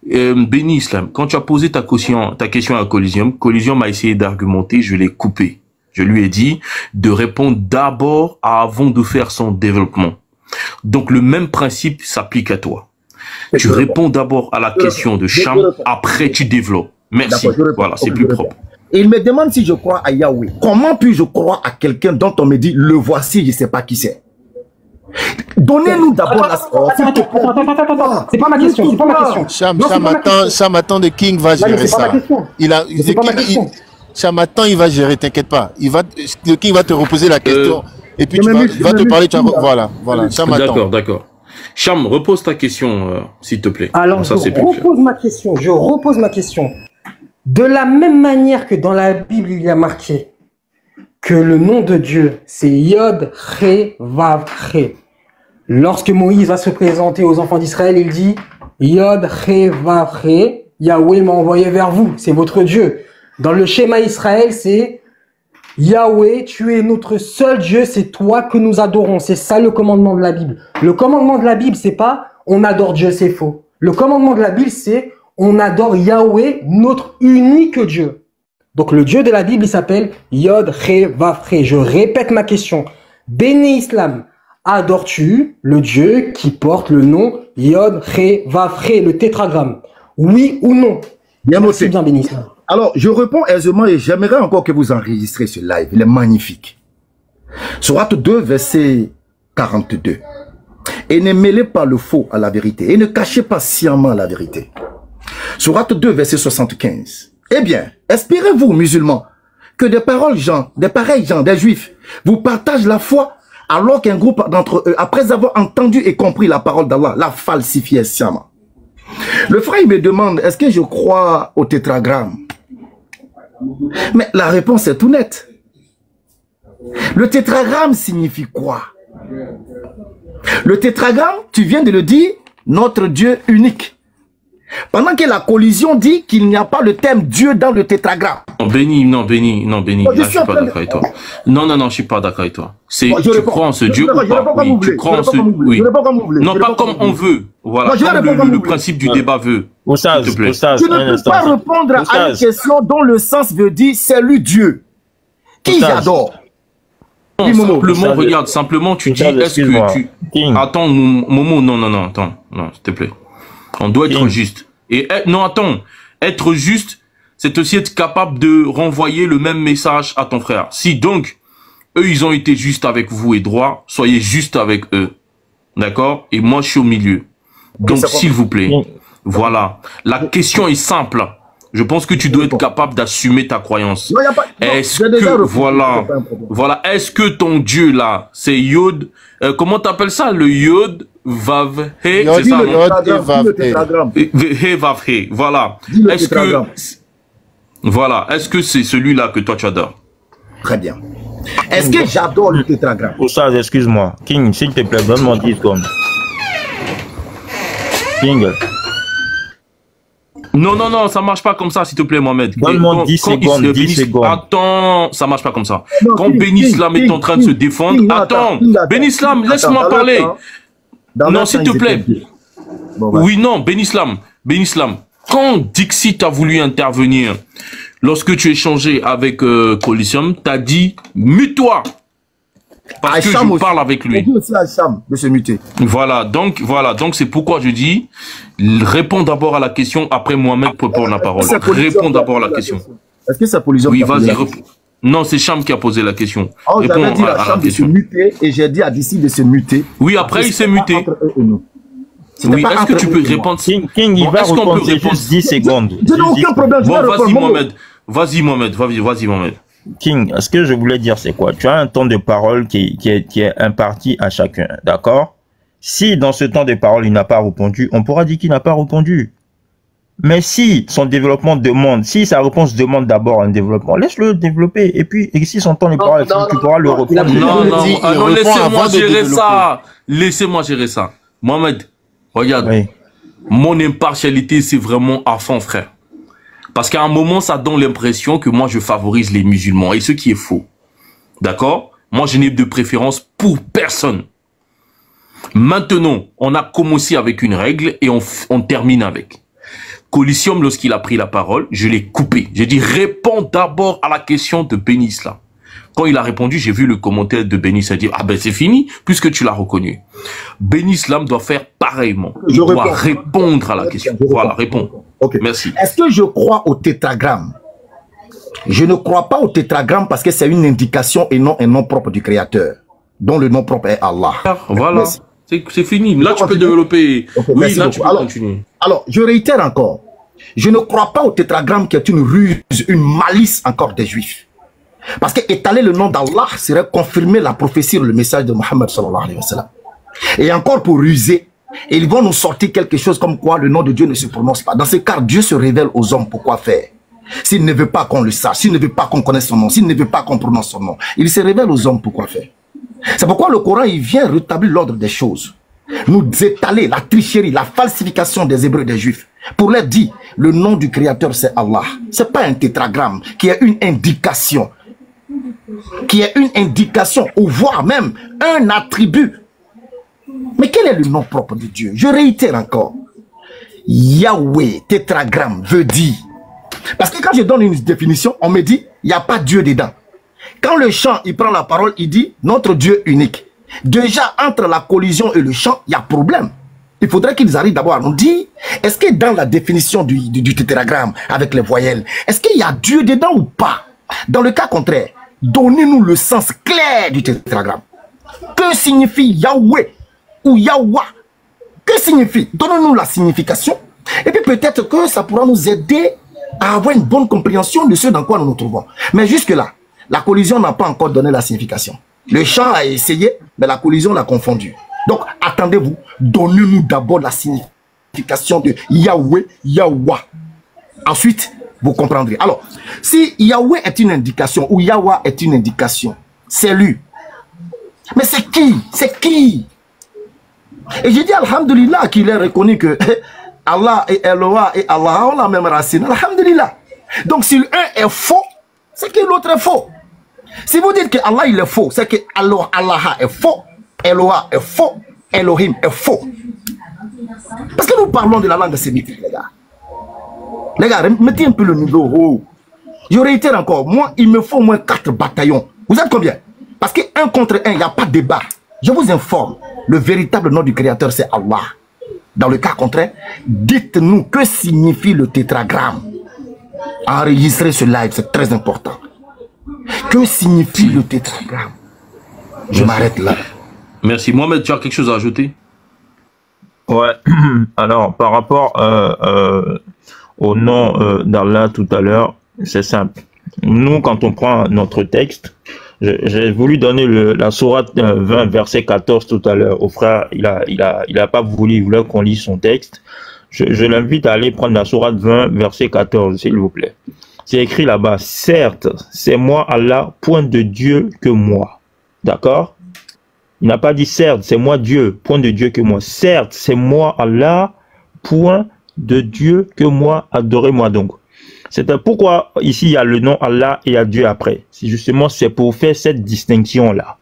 Béni Islam, quand tu as posé ta question à Collision m'a essayé d'argumenter, je l'ai coupé. Je lui ai dit de répondre d'abord avant de faire son développement. Donc le même principe s'applique à toi. Tu réponds d'abord à la question de Cham, après tu développes. Merci. Voilà, c'est plus propre. Et il me demande si je crois à Yahweh. Comment puis-je croire à quelqu'un dont on me dit, le voici, je ne sais pas qui c'est? Donnez-nous d'abord la... Attends, c'est pas ma question, c'est pas ma question. Cham attend de King va gérer ça. Cham attend, il va gérer, t'inquiète pas. Le King va te reposer la question. Et puis il va te parler, voilà. Cham attend. D'accord. Cham, repose ta question, s'il te plaît. Alors, je repose ma question. De la même manière que dans la Bible, il y a marqué que le nom de Dieu, c'est Yod, Ré, Vav, Ré. Lorsque Moïse va se présenter aux enfants d'Israël, il dit Yod, Ré, Vav, Ré, Yahweh m'a envoyé vers vous, c'est votre Dieu. Dans le schéma Israël, c'est Yahweh, tu es notre seul Dieu, c'est toi que nous adorons. C'est ça le commandement de la Bible. Le commandement de la Bible, c'est pas on adore Dieu, c'est faux. Le commandement de la Bible, c'est on adore Yahweh, notre unique Dieu. Donc le Dieu de la Bible, il s'appelle Yod, Ré, Vav, Ré. Je répète ma question. Béni Islam, adores-tu le Dieu qui porte le nom Yod, Ré, Vav, Ré, le tétragramme? Oui ou non? Bien Merci bien, Béni Islam. Alors, je réponds aisément et j'aimerais encore que vous enregistrez ce live. Il est magnifique. Sourate 2, verset 42. Et ne mêlez pas le faux à la vérité. Et ne cachez pas sciemment la vérité. Sourate 2, verset 75. Eh bien, espérez-vous, musulmans, que des pareils gens, des juifs, vous partagent la foi alors qu'un groupe d'entre eux, après avoir entendu et compris la parole d'Allah, la falsifiait sciemment. Le frère, il me demande, est-ce que je crois au tétragramme? Mais la réponse est tout nette. Le tétragramme signifie quoi? Le tétragramme, tu viens de le dire, notre Dieu unique. Pendant que la collision dit qu'il n'y a pas le terme Dieu dans le tétragramme. Non, Béni. Là, je suis pas d'accord avec toi. Non, je suis pas d'accord avec toi. Tu crois en ce Dieu ou pas? Oui, tu crois en ce... Oui. Non, pas comme on veut. Voilà, comme le principe du débat veut. Oustaz, tu ne peux pas répondre à une question dont le sens veut dire c'est lui Dieu. Qui j'adore? Non, simplement, regarde, simplement, tu dis, est-ce que tu... Attends, Momo, non, attends, s'il te plaît. On doit être juste. Et être juste, c'est aussi être capable de renvoyer le même message à ton frère. Si donc, eux, ils ont été justes avec vous et droit, soyez juste avec eux. D'accord? Et moi, je suis au milieu. Donc, s'il vous plaît, voilà. La question est simple. Je pense que tu dois être capable d'assumer ta croyance. Est-ce que, voilà, est-ce que ton Dieu là, c'est Yod, comment t'appelles ça, le Yod, Vav, He, c'est ça, non? He, Vav, He, voilà. Est-ce que, voilà, est-ce que c'est celui-là que toi tu adores? Très bien. Est-ce que j'adore le tétragramme? Pour ça, excuse-moi. King, s'il te plaît, donne-moi 10 secondes. King. Non, ça marche pas comme ça, s'il te plaît, Mohamed. Donne-moi 10 secondes. Attends, ça marche pas comme ça. Quand Béni Islam est en train de se défendre, attends, Béni Islam, laisse-moi parler. Non, s'il te plaît. Oui, non, Béni Islam. Quand Dixit a voulu intervenir, lorsque tu échangeais avec Coliseum, t'as dit, mute-toi. Parce que je parle avec lui. Aussi à Cham de se muter. Voilà, donc c'est pourquoi je dis, réponds d'abord à la question, après Mohamed peut prendre la parole. Réponds d'abord à la question. Est-ce que c'est Coliseum? Oui, vas-y, réponds. Non, c'est Cham qui a posé la question. Réponds dit à Cham de se muter et j'ai dit à Dixit de se muter. Oui, après il s'est muté. Oui, est-ce que tu peux répondre? King, il va répondre juste 10 secondes. Je n'ai aucun problème. Bon, vas-y Mohamed. Vas-y Mohamed. King, ce que je voulais dire, c'est quoi? Tu as un temps de parole qui est imparti à chacun, d'accord? Si dans ce temps de parole, il n'a pas répondu, on pourra dire qu'il n'a pas répondu. Mais si son développement demande, si sa réponse demande d'abord un développement, laisse-le développer. Et puis, si son temps de parole, tu pourras le reprendre. Non, laissez-moi gérer ça. Laissez-moi gérer ça. Mohamed, regarde. Oui. Mon impartialité, c'est vraiment à fond, frère. Parce qu'à un moment, ça donne l'impression que moi, je favorise les musulmans. Et ce qui est faux. D'accord? Moi, je n'ai de préférence pour personne. Maintenant, on a commencé avec une règle et on termine avec. Coliseum, lorsqu'il a pris la parole, je l'ai coupé. J'ai dit, réponds d'abord à la question de Béni Islam. Quand il a répondu, j'ai vu le commentaire de Béni Islam dire, ah ben c'est fini, puisque tu l'as reconnu. Béni Islam doit faire pareillement. Il doit répondre à la question. Voilà, réponds. Okay. Merci. Est-ce que je crois au tétragramme? Je ne crois pas au tétragramme parce que c'est une indication et non un nom propre du Créateur. dont le nom propre est Allah. Voilà, c'est fini. Là, tu peux développer. Okay, oui, là, tu peux continuer. Alors, je réitère encore. Je ne crois pas au tétragramme qui est une ruse, une malice encore des Juifs. Parce que étaler le nom d'Allah serait confirmer la prophétie, le message de Mohammed sallallahu alayhi wa sallam. Et encore pour ruser, ils vont nous sortir quelque chose comme quoi le nom de Dieu ne se prononce pas. Dans ce cas, Dieu se révèle aux hommes pour quoi faire. S'il ne veut pas qu'on le sache, s'il ne veut pas qu'on connaisse son nom, s'il ne veut pas qu'on prononce son nom, il se révèle aux hommes pour quoi faire. C'est pourquoi le Coran, il vient rétablir l'ordre des choses. Nous étaler la tricherie, la falsification des Hébreux et des Juifs. Pour leur dire, le nom du Créateur, c'est Allah. C'est pas un tétragramme qui est une indication. Qui est une indication, ou voire même un attribut. Mais quel est le nom propre de Dieu? Je réitère encore. Yahweh, tétragramme, veut dire. Parce que quand je donne une définition, on me dit, il n'y a pas Dieu dedans. Quand le chant, il prend la parole, il dit, notre Dieu unique. Déjà, entre la collision et le chant, il y a problème. Il faudrait qu'ils arrivent d'abord à nous dire, est-ce que dans la définition du tétragramme, avec les voyelles, est-ce qu'il y a Dieu dedans ou pas? Dans le cas contraire, donnez-nous le sens clair du tétragramme. Que signifie Yahweh ou Yahweh? Que signifie? Donnez-nous la signification. Et puis peut-être que ça pourra nous aider à avoir une bonne compréhension de ce dans quoi nous nous trouvons. Mais jusque-là, la collision n'a pas encore donné la signification. Le chant a essayé, mais la collision l'a confondu. Donc, attendez-vous, donnez-nous d'abord la signification de Yahweh, Yahweh. Ensuite, vous comprendrez. Alors, si Yahweh est une indication, ou Yahweh est une indication, c'est lui. Mais c'est qui? C'est qui? Et j'ai dit, alhamdulillah, qu'il est reconnu que Allah et Eloah et Allah ont la même racine. Alhamdulillah. Donc, si l'un est faux, c'est que l'autre est faux. Si vous dites que Allah il est faux, c'est que Allah est faux, Eloah est faux, Elohim est faux. Parce que nous parlons de la langue sémitique, les gars. Les gars, mettez un peu le niveau haut. Je réitère encore, moi, il me faut au moins 4 bataillons. Vous êtes combien? Parce que 1 contre 1, il n'y a pas de débat. Je vous informe, le véritable nom du Créateur, c'est Allah. Dans le cas contraire, dites-nous que signifie le tétragramme. Enregistrez ce live, c'est très important. Que signifie le tétragramme? Je m'arrête là. Merci. Mohamed, tu as quelque chose à ajouter? Ouais. Alors, par rapport au nom d'Allah tout à l'heure, c'est simple. Nous, quand on prend notre texte, j'ai voulu donner la sourate 20, verset 14 tout à l'heure au frère. Il a pas voulu, il voulait qu'on lise son texte. Je l'invite à aller prendre la sourate 20, verset 14, s'il vous plaît. C'est écrit là-bas, certes, c'est moi Allah, point de Dieu que moi. D'accord? Il n'a pas dit certes, c'est moi Dieu, point de Dieu que moi. Certes, c'est moi Allah, point de Dieu que moi, adorez-moi donc. C'est pourquoi ici il y a le nom Allah et il y a Dieu après. C'est justement, c'est pour faire cette distinction-là.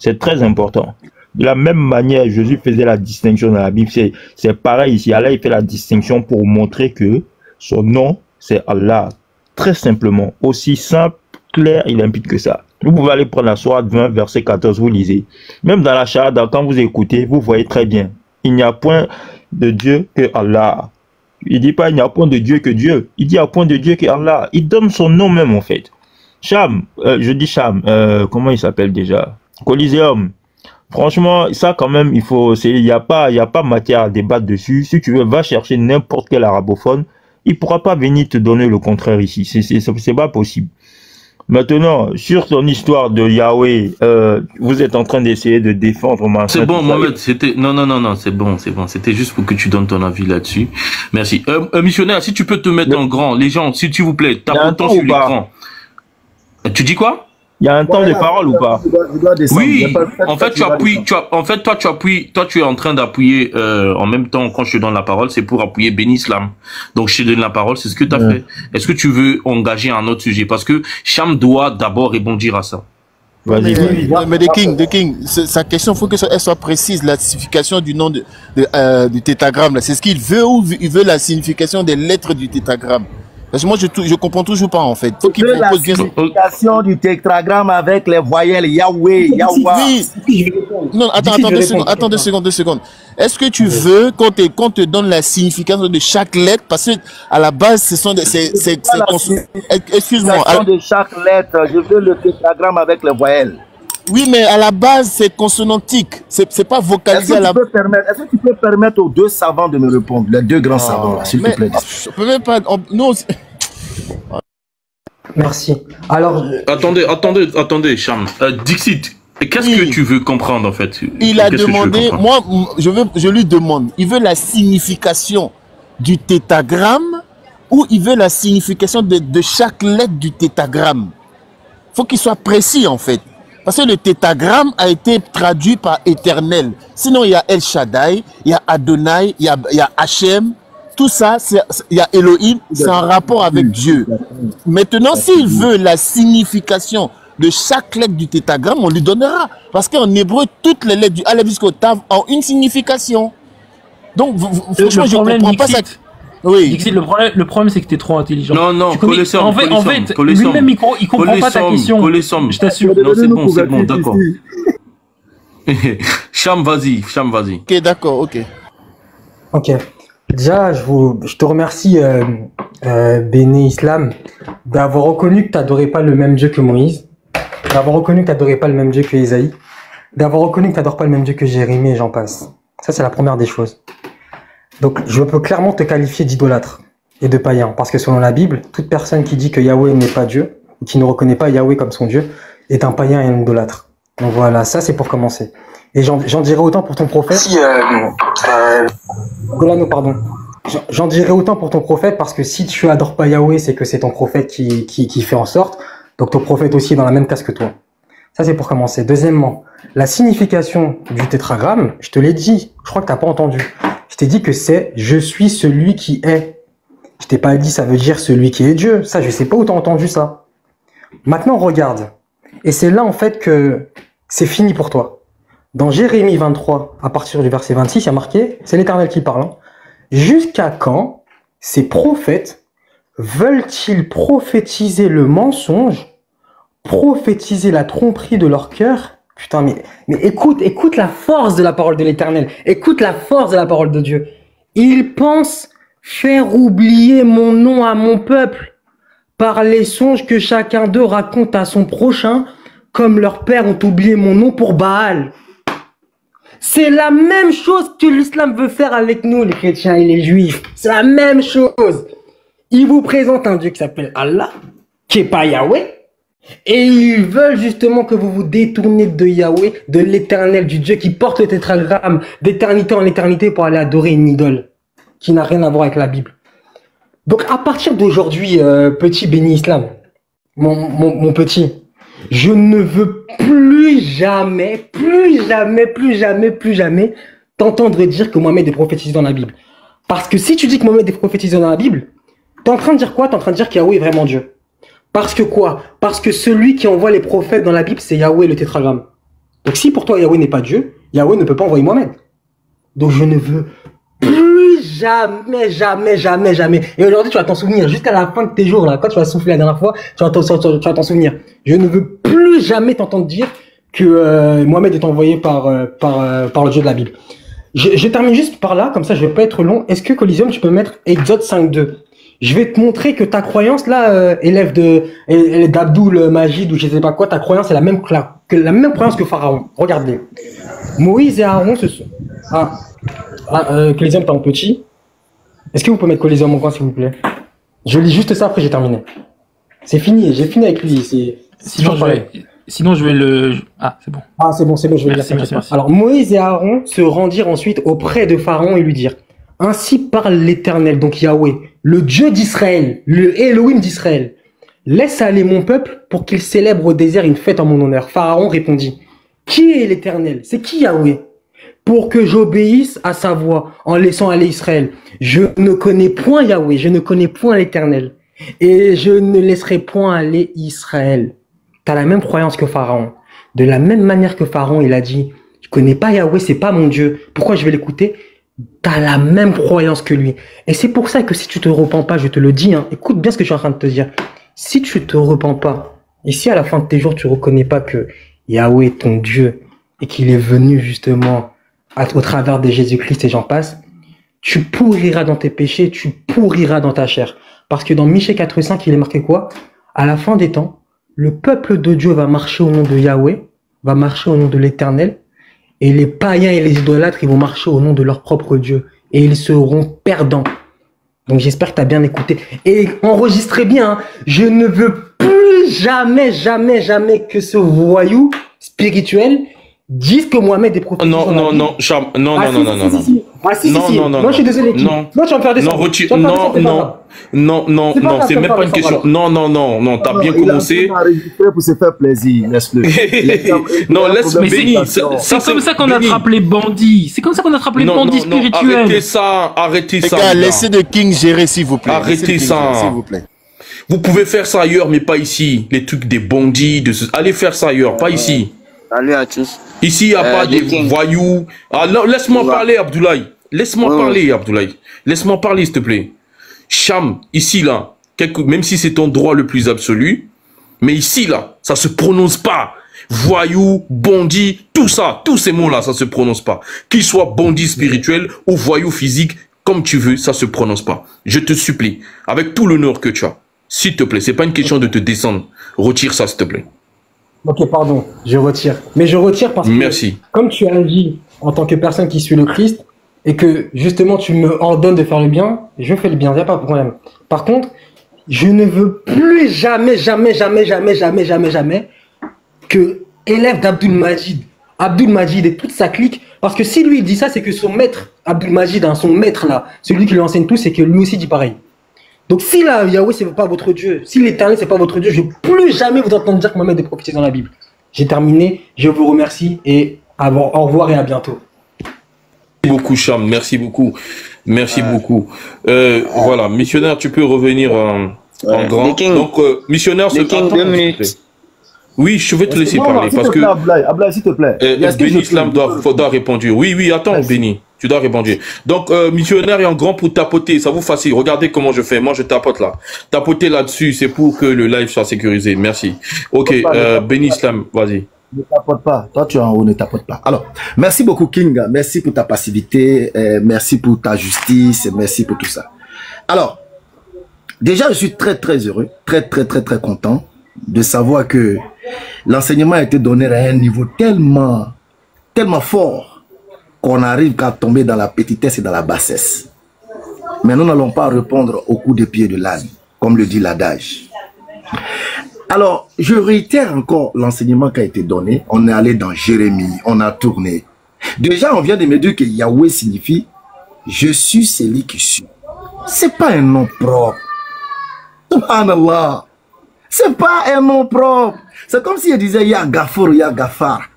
C'est très important. De la même manière, Jésus faisait la distinction dans la Bible. C'est pareil ici. Allah, il fait la distinction pour montrer que son nom, c'est Allah. Très simplement, aussi simple, clair et limpide que ça. Vous pouvez aller prendre la sourate 20, verset 14, vous lisez. Même dans la Shahada, quand vous écoutez, vous voyez très bien. Il n'y a point de Dieu que Allah. Il dit pas il n'y a point de Dieu que Dieu. Il dit il n'y a point de Dieu que Allah. Il donne son nom même en fait. Cham, je dis Cham, comment il s'appelle déjà? Coliseum. Franchement, ça quand même, il n'y a pas matière à débattre dessus. Si tu veux, va chercher n'importe quel arabophone. Il pourra pas venir te donner le contraire ici. C'est pas possible. Maintenant, sur ton histoire de Yahweh, vous êtes en train d'essayer de défendre ma... C'est bon, Mohamed, c'était... Non, c'est bon. C'était juste pour que tu donnes ton avis là-dessus. Merci. Missionnaire, si tu peux te mettre en grand, les gens, s'il vous plaît, tape autant sur l'écran. Tu dis quoi? Il y a un temps de parole ou pas? Oui, en fait, toi, tu es en train d'appuyer en même temps quand je te donne la parole, c'est pour appuyer Ben Islam. Donc, je te donne la parole, c'est ce que tu as fait. Est-ce que tu veux engager un autre sujet? Parce que Cham doit d'abord rébondir à ça. Vas-y. Mais The King, sa question, il faut qu'elle soit précise, la signification du nom du tétragramme. C'est ce qu'il veut ou il veut la signification des lettres du tétragramme? Parce que moi, je comprends toujours pas, en fait. Faut qu'il propose bien... La signification du tétragramme avec les voyelles Yahweh, Yahweh. Oui. Non, attends 2 secondes. Est-ce que tu veux qu'on te donne la signification de chaque lettre? Parce que, à la base, ce sont des... Excuse-moi. La signification de chaque lettre, je veux le tétragramme avec les voyelles. Oui, mais à la base, c'est consonantique. C'est pas vocalisé à la base. Est-ce que tu peux permettre aux deux savants de me répondre, les deux grands savants, là, s'il te plaît? Je peux même pas. Non. Merci. Alors, Attendez, Cham. Dixit, qu'est-ce que tu veux comprendre en fait? Il a demandé, moi, je lui demande, il veut la signification du tétagramme ou il veut la signification de chaque lettre du tétagramme. Faut qu'il soit précis en fait. Parce que le tétagramme a été traduit par éternel. Sinon, il y a El Shaddai, il y a Adonai, il y a Hachem. Tout ça, il y a Elohim, c'est en rapport avec Dieu. Maintenant, s'il veut la signification de chaque lettre du tétagramme, on lui donnera. Parce qu'en hébreu, toutes les lettres du Aleph jusqu'au Tav ont une signification. Donc, franchement, je ne comprends pas ça. Oui. Dixit, le problème c'est que tu es trop intelligent. Non, en fait, lui-même, il comprend pas ta question. Je t'assure. Non, c'est bon, d'accord. Cham, vas-y. Ok, d'accord, ok. ok. Déjà, je te remercie, Béné Islam, d'avoir reconnu que tu n'adorais pas le même Dieu que Moïse, d'avoir reconnu que tu n'adorais pas le même Dieu que Isaïe, d'avoir reconnu que tu n'adores pas le même Dieu que Jérémie et j'en passe. Ça, c'est la première des choses. Donc, je peux clairement te qualifier d'idolâtre et de païen, parce que selon la Bible, toute personne qui dit que Yahweh n'est pas Dieu, ou qui ne reconnaît pas Yahweh comme son Dieu, est un païen et un idolâtre. Donc voilà, ça c'est pour commencer. Et j'en dirai autant pour ton prophète. Golano, pardon. J'en dirai autant pour ton prophète, parce que si tu adores pas Yahweh, c'est que c'est ton prophète qui fait en sorte. Donc ton prophète aussi est dans la même case que toi. Ça c'est pour commencer. Deuxièmement, la signification du tétragramme, je te l'ai dit, je crois que t'as pas entendu. Je t'ai dit que c'est « Je suis celui qui est ». Je t'ai pas dit ça veut dire celui qui est Dieu. Ça, je sais pas où t'as entendu ça. Maintenant, regarde. Et c'est là, en fait, que c'est fini pour toi. Dans Jérémie 23, à partir du verset 26, il y a marqué, c'est l'Éternel qui parle, hein. Jusqu'à quand ces prophètes veulent-ils prophétiser le mensonge, prophétiser la tromperie de leur cœur? Putain, mais écoute la force de la parole de l'Éternel. Écoute la force de la parole de Dieu. Ils pensent faire oublier mon nom à mon peuple par les songes que chacun d'eux raconte à son prochain, comme leurs pères ont oublié mon nom pour Baal. C'est la même chose que l'islam veut faire avec nous, les chrétiens et les juifs. C'est la même chose. Ils vous présentent un Dieu qui s'appelle Allah, qui est pas Yahweh. Et ils veulent justement que vous vous détourniez de Yahweh, de l'Éternel, du Dieu qui porte le tétragramme d'éternité en éternité pour aller adorer une idole qui n'a rien à voir avec la Bible. Donc à partir d'aujourd'hui, petit béni Islam, mon petit, je ne veux plus jamais t'entendre dire que Mohamed est prophétisé dans la Bible. Parce que si tu dis que Mohamed est prophétisé dans la Bible, t'es en train de dire quoi? T'es en train de dire que Yahweh est vraiment Dieu. Parce que quoi? Parce que celui qui envoie les prophètes dans la Bible, c'est Yahweh, le tétragramme. Donc si pour toi Yahweh n'est pas Dieu, Yahweh ne peut pas envoyer Mohamed. Donc je ne veux plus jamais. Et aujourd'hui, tu vas t'en souvenir jusqu'à la fin de tes jours, là, quand tu vas souffler la dernière fois, tu vas t'en souvenir. Je ne veux plus jamais t'entendre dire que Mohamed est envoyé par le Dieu de la Bible. Je termine juste par là, comme ça je vais pas être long. Est-ce que Coliseum, tu peux mettre Exode 5.2? Je vais te montrer que ta croyance là, élève d'Abdoul Majid ou je sais pas quoi, ta croyance est la même croyance que Pharaon. Regardez. Moïse et Aaron se sont... Coliseum, t'es en petit. Est-ce que vous pouvez mettre Coliseum en coin s'il vous plaît? Je lis juste ça, après j'ai terminé. C'est fini, j'ai fini avec lui. Sinon je vais le... Ah, c'est bon. Ah, c'est bon, je vais le dire. Merci. Alors, Moïse et Aaron se rendirent ensuite auprès de Pharaon et lui dirent: ainsi parle l'Éternel, donc Yahweh, le Dieu d'Israël, le Elohim d'Israël. Laisse aller mon peuple pour qu'il célèbre au désert une fête en mon honneur. Pharaon répondit: qui est l'Éternel? C'est qui Yahweh? Pour que j'obéisse à sa voix en laissant aller Israël. Je ne connais point Yahweh, je ne connais point l'Éternel. Et je ne laisserai point aller Israël. T'as la même croyance que Pharaon. De la même manière que Pharaon, il a dit: je connais pas Yahweh, c'est pas mon Dieu. Pourquoi je vais l'écouter? T'as la même croyance que lui. Et c'est pour ça que si tu te repens pas, je te le dis, hein, écoute bien ce que je suis en train de te dire. Si tu te repens pas, et si à la fin de tes jours, tu reconnais pas que Yahweh est ton Dieu, et qu'il est venu justement au travers de Jésus-Christ et j'en passe, tu pourriras dans tes péchés, tu pourriras dans ta chair. Parce que dans Michée 4.5, il est marqué quoi? À la fin des temps, le peuple de Dieu va marcher au nom de Yahweh, va marcher au nom de l'Éternel, et les païens et les idolâtres, ils vont marcher au nom de leur propre Dieu, et ils seront perdants. Donc j'espère que tu as bien écouté. Et enregistrez bien, hein, je ne veux plus jamais, jamais, jamais que ce voyou spirituel dise que Mohamed est prophète. Non, Cham, non. Non, je suis désolé. Non, tu vas me faire descendre. Non, c'est même pas une question. Non, t'as bien commencé. Il a enregistré pour se faire plaisir, laisse-le. Non, laisse-le, Béni. C'est comme ça qu'on attrape les bandits. C'est comme ça qu'on attrape les bandits spirituels. Arrêtez ça. Les gars, laissez de King gérer, s'il vous plaît. Arrêtez ça. S'il vous plaît. Vous pouvez faire ça ailleurs, mais pas ici. Les trucs des bandits, allez faire ça ailleurs, pas ici. Salut à tous. Ici, il n'y a pas des voyous. Ah, laisse-moi parler, Abdoulaye. Laisse-moi parler, Abdoulaye. Laisse-moi parler, s'il te plaît. Cham, ici, là, même si c'est ton droit le plus absolu, mais ici, là, ça se prononce pas. Voyou, bandit, tout ça, tous ces mots-là, ça se prononce pas. Qu'il soit bandit spirituel ou voyou physique, comme tu veux, ça se prononce pas. Je te supplie, avec tout l'honneur que tu as, s'il te plaît, c'est pas une question de te descendre. Retire ça, s'il te plaît. Ok, pardon, je retire. Mais je retire parce que, comme tu as dit, en tant que personne qui suit le Christ, et que justement tu me ordonnes de faire le bien, je fais le bien, il n'y a pas de problème. Par contre, je ne veux plus jamais que élève d'Abdul Majid et toute sa clique, parce que si lui il dit ça, c'est que son maître, Abdul Majid, hein, son maître là, celui qui lui enseigne tout, c'est que lui aussi dit pareil. Donc si là, Yahweh c'est pas votre Dieu, si l'Éternel c'est pas votre Dieu, je ne veux plus jamais vous entendre dire que Mohamed est prophétisé dans la Bible. J'ai terminé, je vous remercie et au revoir et à bientôt. Merci beaucoup, Cham, merci beaucoup. Merci beaucoup. Voilà, missionnaire, tu peux revenir en grand. Donc, missionnaire, se attend 2 minutes. Oui, je vais te laisser parler parce que Ablaï, s'il te plaît. Béni Islam doit répondre. Oui, attends, Béni, tu dois répondre. Donc, missionnaire est en grand pour tapoter, ça vous facile. Regardez comment je fais. Moi, je tapote là. Tapoter là-dessus, c'est pour que le live soit sécurisé. Merci. Ok, Béni Islam, vas-y. Ne tapote pas. Toi, tu es en haut, ne tapote pas. Alors, merci beaucoup, King. Merci pour ta passivité. Merci pour ta justice. Merci pour tout ça. Alors, déjà, je suis très, très heureux. Très content de savoir que l'enseignement a été donné à un niveau tellement fort qu'on arrive qu'à tomber dans la petitesse et dans la bassesse. Mais nous n'allons pas répondre au coup de pied de l'âne, comme le dit l'adage. Alors, je réitère encore l'enseignement qui a été donné. On est allé dans Jérémie, on a tourné. Déjà, on vient de me dire que Yahweh signifie « Je suis celui qui suis ». C'est pas un nom propre. Subhanallah. C'est pas un nom propre. C'est comme si il disait Ya Gafour, Ya Gafar.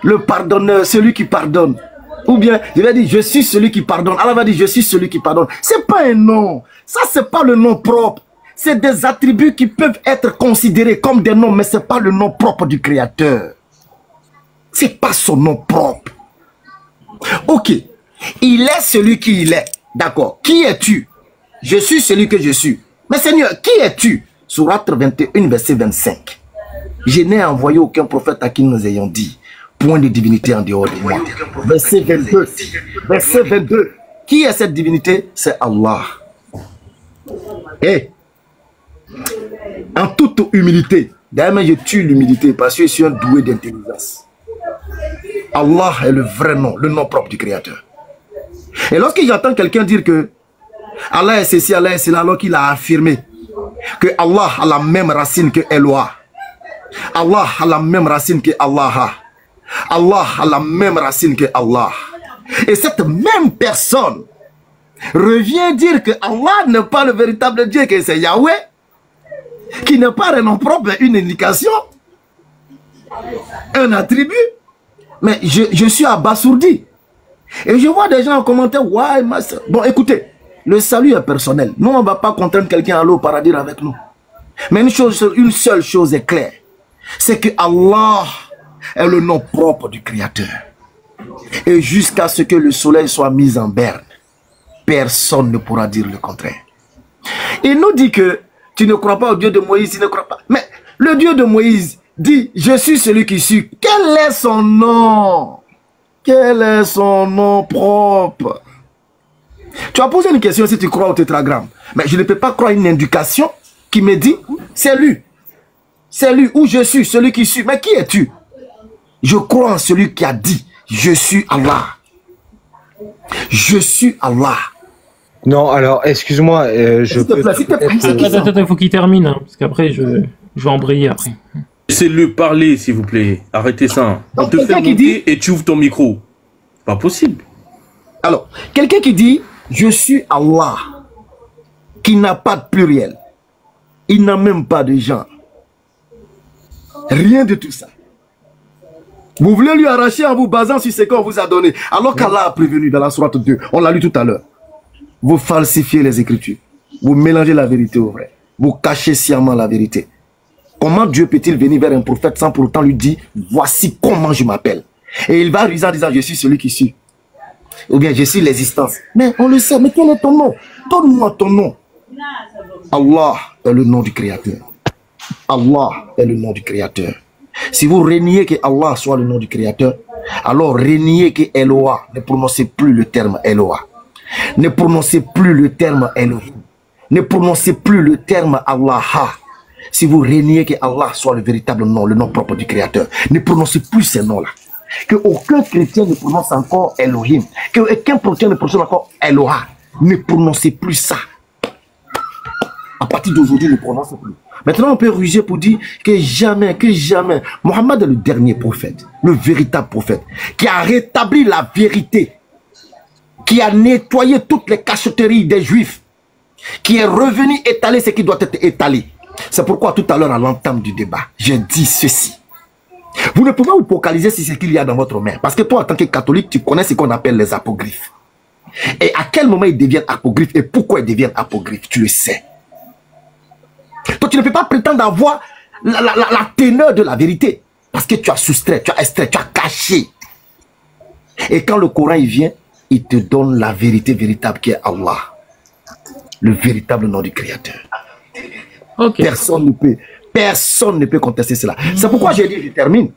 Le pardonneur, celui qui pardonne. Ou bien, il va dire je suis celui qui pardonne. Allah va dire je suis celui qui pardonne. C'est pas un nom. Ça, c'est pas le nom propre. C'est des attributs qui peuvent être considérés comme des noms, mais c'est pas le nom propre du Créateur. C'est pas son nom propre. Ok. Il est celui qui il est. D'accord. Qui es-tu? Je suis celui que je suis. Mais Seigneur, qui es-tu? Sourate 21, verset 25. Je n'ai envoyé aucun prophète à qui nous ayons dit point de divinité en dehors de moi. Verset 22. Verset 22. Qui est cette divinité? C'est Allah. Et en toute humilité, d'ailleurs je tue l'humilité parce que je suis un doué d'intelligence. Allah est le vrai nom, le nom propre du Créateur. Et lorsque j'entends quelqu'un dire que Allah est ceci, Allah est cela, alors qu'il a affirmé que Allah a la même racine que Eloah. Allah a la même racine que Allah. Allah a la même racine que Allah. Et cette même personne revient dire que Allah n'est pas le véritable Dieu, que c'est Yahweh, qui n'est pas un nom propre, une indication, un attribut. Mais je suis abasourdi. Et je vois des gens en commentaire, ouais, bon écoutez, le salut est personnel. Nous, on ne va pas contraindre quelqu'un à aller au paradis avec nous. Mais une seule chose est claire. C'est que Allah est le nom propre du Créateur. Et jusqu'à ce que le soleil soit mis en berne, personne ne pourra dire le contraire. Il nous dit que tu ne crois pas au Dieu de Moïse, tu ne crois pas. Mais le Dieu de Moïse dit, je suis celui qui suis. Quel est son nom? Quel est son nom propre? Tu as posé une question si tu crois au tétragramme. Mais je ne peux pas croire une indication qui me dit, c'est lui. C'est lui où je suis, celui qui suis. Mais qui es-tu? Je crois en celui qui a dit, je suis Allah. Je suis Allah. Non, alors, excuse-moi, je peux... Attends, il faut qu'il termine, hein, parce qu'après, je vais embrayer après. Laissez-le parler, s'il vous plaît. Arrêtez ça. On te fait monter et tu ouvres ton micro. Pas possible. Alors, quelqu'un qui dit, je suis Allah, qui n'a pas de pluriel, il n'a même pas de genre. Rien de tout ça. Vous voulez lui arracher en vous basant sur ce qu'on vous a donné, alors qu'Allah a prévenu dans la sourate 2, on l'a lu tout à l'heure. Vous falsifiez les Écritures, vous mélangez la vérité au vrai, vous cachez sciemment la vérité. Comment Dieu peut-il venir vers un prophète sans pour autant lui dire, voici comment je m'appelle? Et il va lui dire, je suis celui qui suis. Ou bien je suis l'existence. Mais on le sait, mais quel est ton nom? Donne-moi ton nom. Allah est le nom du Créateur. Allah est le nom du Créateur. Si vous reniez que Allah soit le nom du Créateur, alors reniez que Eloah, ne prononcez plus le terme Eloah. Ne prononcez plus le terme Elohim. Ne prononcez plus le terme Allah. Si vous reniez que Allah soit le véritable nom, le nom propre du Créateur, ne prononcez plus ces noms-là. Que aucun chrétien ne prononce encore Elohim. Que aucun chrétien ne prononce encore Eloah. Ne prononcez plus ça. À partir d'aujourd'hui, ne prononcez plus. Maintenant, on peut ruger pour dire que jamais, Mohammed est le dernier prophète, le véritable prophète, qui a rétabli la vérité, qui a nettoyé toutes les cachotteries des Juifs, qui est revenu étaler ce qui doit être étalé. C'est pourquoi tout à l'heure, à l'entame du débat, j'ai dit ceci. Vous ne pouvez pas vous focaliser sur ce qu'il y a dans votre main. Parce que toi, en tant que catholique, tu connais ce qu'on appelle les apocryphes. Et à quel moment ils deviennent apocryphes et pourquoi ils deviennent apocryphes, tu le sais. Toi, tu ne peux pas prétendre avoir la teneur de la vérité. Parce que tu as soustrait, tu as extrait, tu as caché. Et quand le Coran il vient, il te donne la vérité véritable qui est Allah. Le véritable nom du Créateur. Okay. Personne ne peut contester cela. C'est pourquoi j'ai dit, je termine,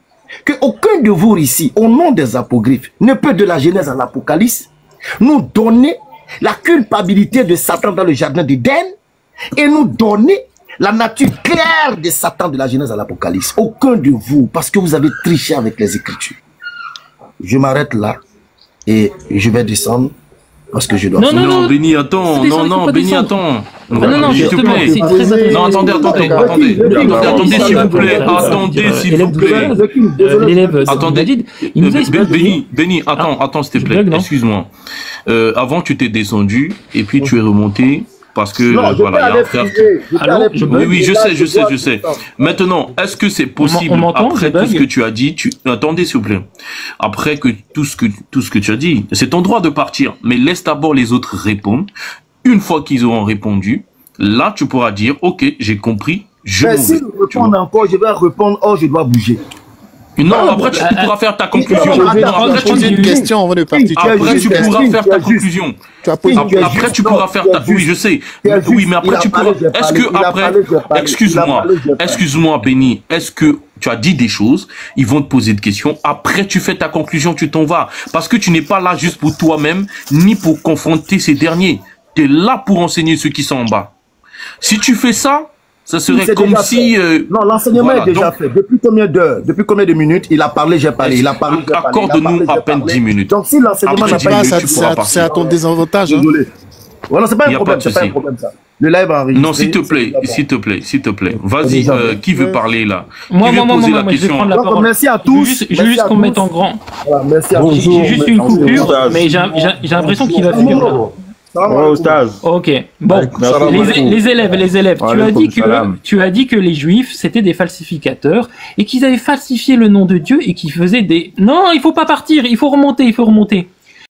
qu'aucun de vous ici, au nom des apocryphes, ne peut de la Genèse à l'Apocalypse nous donner la culpabilité de Satan dans le jardin d'Éden et nous donner la nature claire de Satan de la Genèse à l'Apocalypse. Aucun de vous, parce que vous avez triché avec les Écritures. Je m'arrête là et je vais descendre. Parce que je dois... Non, Béni, attends. Non, Béni, attends. Non, s'il te plaît. Non, attendez, s'il vous plaît. Attendez, s'il vous plaît. L'élève, attendez. Béni, attends, s'il te plaît. Excuse-moi. Avant, tu t'es descendu et puis tu es remonté. Parce que, voilà, il y a un frère qui... Oui, je sais. Maintenant, est-ce que c'est possible, après tout ce que tu as dit, attendez, s'il vous plaît. Après que tout ce que tu as dit, c'est ton droit de partir. Mais laisse d'abord les autres répondre. Une fois qu'ils auront répondu, là, tu pourras dire, ok, j'ai compris, je m'en vais. Si je réponds encore, je vais répondre, oh, je dois bouger. Non, après tu pourras faire ta conclusion. Après tu poser une question avant de partir. Après tu pourras faire ta conclusion. Après tu pourras faire ta... Oui, je sais. Oui, mais après tu pourras... Est-ce que après... Excuse-moi, Béni. Est-ce que tu as dit des choses, ils vont te poser des questions. Après tu fais ta conclusion, tu t'en vas. Parce que tu n'es pas là juste pour toi-même, ni pour confronter ces derniers. Tu es là pour enseigner ceux qui sont en bas. Si tu fais ça... Ça serait comme si... Non, l'enseignement est déjà fait. Depuis combien d'heures, depuis combien de minutes il a parlé, j'ai parlé. Il a parlé, j'ai parlé. Accorde-nous à peine 10 minutes. Donc si l'enseignement n'a pas été... C'est à ton désavantage. Désolé. Voilà, c'est pas un problème, c'est pas un problème ça. Le live a enregistré. Non, s'il te plaît. Vas-y, qui veut parler là? Moi, je vais prendre la parole. Merci à tous. Je veux juste qu'on mette en grand. Merci à tous. J'ai juste une coupure, mais j'ai l'impression qu'il va finir là. Ok. Bon, les élèves, tu as dit que les Juifs c'était des falsificateurs et qu'ils avaient falsifié le nom de Dieu et qu'ils faisaient des... Non, il faut pas partir, il faut remonter.